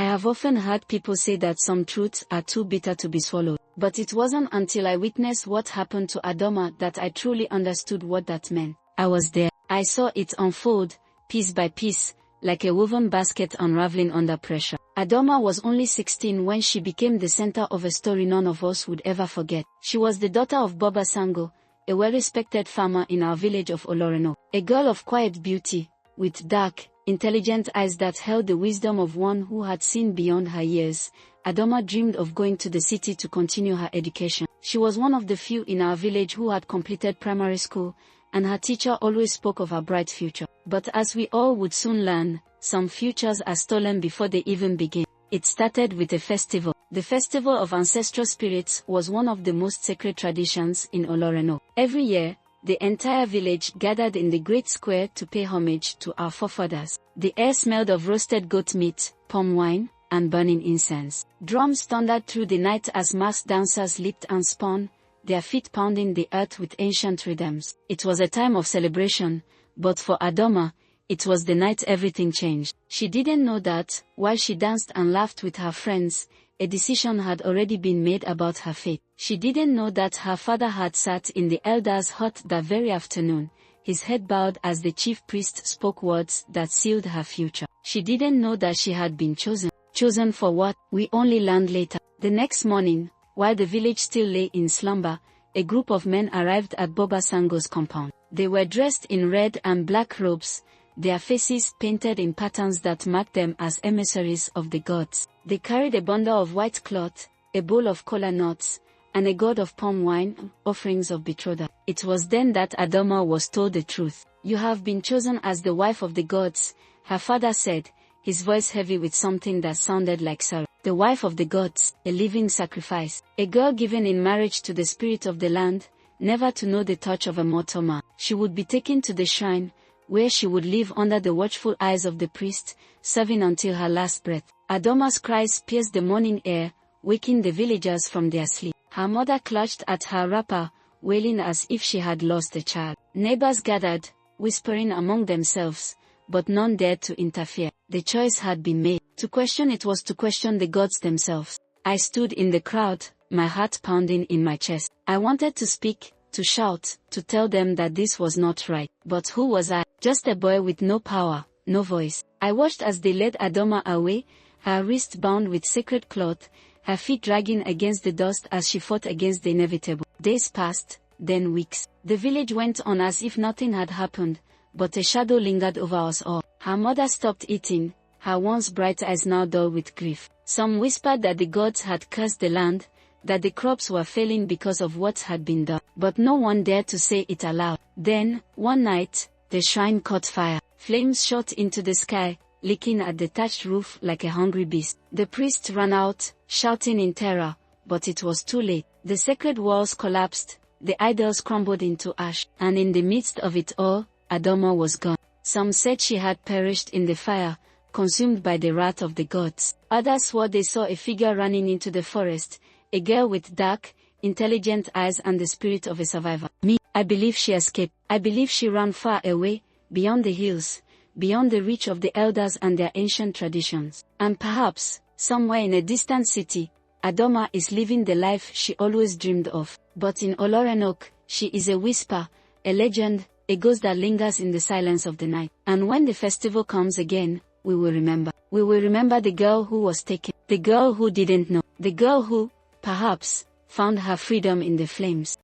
have often heard people say that some truths are too bitter to be swallowed. But it wasn't until I witnessed what happened to Adama that I truly understood what that meant. I was there. I saw it unfold, piece by piece, like a woven basket unraveling under pressure. Adama was only 16 when she became the center of a story none of us would ever forget. She was the daughter of Baba Sango, a well-respected farmer in our village of Olorun-Oke. A girl of quiet beauty, with dark, intelligent eyes that held the wisdom of one who had seen beyond her years. Adama dreamed of going to the city to continue her education. She was one of the few in our village who had completed primary school, and her teacher always spoke of her bright future. But as we all would soon learn, some futures are stolen before they even begin. It started with a festival. The festival of ancestral spirits was one of the most sacred traditions in Olorun-Oke. Every year, the entire village gathered in the great square to pay homage to our forefathers. The air smelled of roasted goat meat, palm wine, and burning incense. Drums thundered through the night as masked dancers leaped and spun, their feet pounding the earth with ancient rhythms. It was a time of celebration, but for Adama, it was the night everything changed. She didn't know that, while she danced and laughed with her friends, a decision had already been made about her fate. She didn't know that her father had sat in the elders' hut that very afternoon, his head bowed as the chief priest spoke words that sealed her future. She didn't know that she had been chosen. Chosen for what? We only learned later. The next morning, while the village still lay in slumber, a group of men arrived at Baba Sango's compound. They were dressed in red and black robes, their faces painted in patterns that marked them as emissaries of the gods. They carried a bundle of white cloth, a bowl of kola nuts, and a gourd of palm wine, offerings of betrothal. It was then that Adama was told the truth. You have been chosen as the wife of the gods, her father said, his voice heavy with something that sounded like sorrow. The wife of the gods, a living sacrifice, a girl given in marriage to the spirit of the land, never to know the touch of a mortal man. She would be taken to the shrine, where she would live under the watchful eyes of the priest, serving until her last breath. Adama's cries pierced the morning air, waking the villagers from their sleep. Her mother clutched at her wrapper, wailing as if she had lost a child. Neighbors gathered, whispering among themselves, but none dared to interfere. The choice had been made. To question it was to question the gods themselves. I stood in the crowd, my heart pounding in my chest. I wanted to speak, to shout, to tell them that this was not right. But who was I? Just a boy with no power, no voice. I watched as they led Adama away, her wrist bound with sacred cloth, her feet dragging against the dust as she fought against the inevitable. Days passed, then weeks. The village went on as if nothing had happened, but a shadow lingered over us all. Her mother stopped eating, her once bright eyes now dull with grief. Some whispered that the gods had cursed the land, that the crops were failing because of what had been done. But no one dared to say it aloud. Then, one night, the shrine caught fire. Flames shot into the sky, licking at the thatched roof like a hungry beast. The priest ran out, shouting in terror, but it was too late. The sacred walls collapsed, the idols crumbled into ash, and in the midst of it all, Adama was gone. Some said she had perished in the fire, consumed by the wrath of the gods. Others swore they saw a figure running into the forest, a girl with dark, intelligent eyes and the spirit of a survivor. Me, I believe she escaped. I believe she ran far away, beyond the hills, beyond the reach of the elders and their ancient traditions. And perhaps, somewhere in a distant city, Adama is living the life she always dreamed of. But in Olorun-Oke, she is a whisper, a legend, a ghost that lingers in the silence of the night. And when the festival comes again, we will remember. We will remember the girl who was taken, the girl who didn't know, the girl who, perhaps, found her freedom in the flames.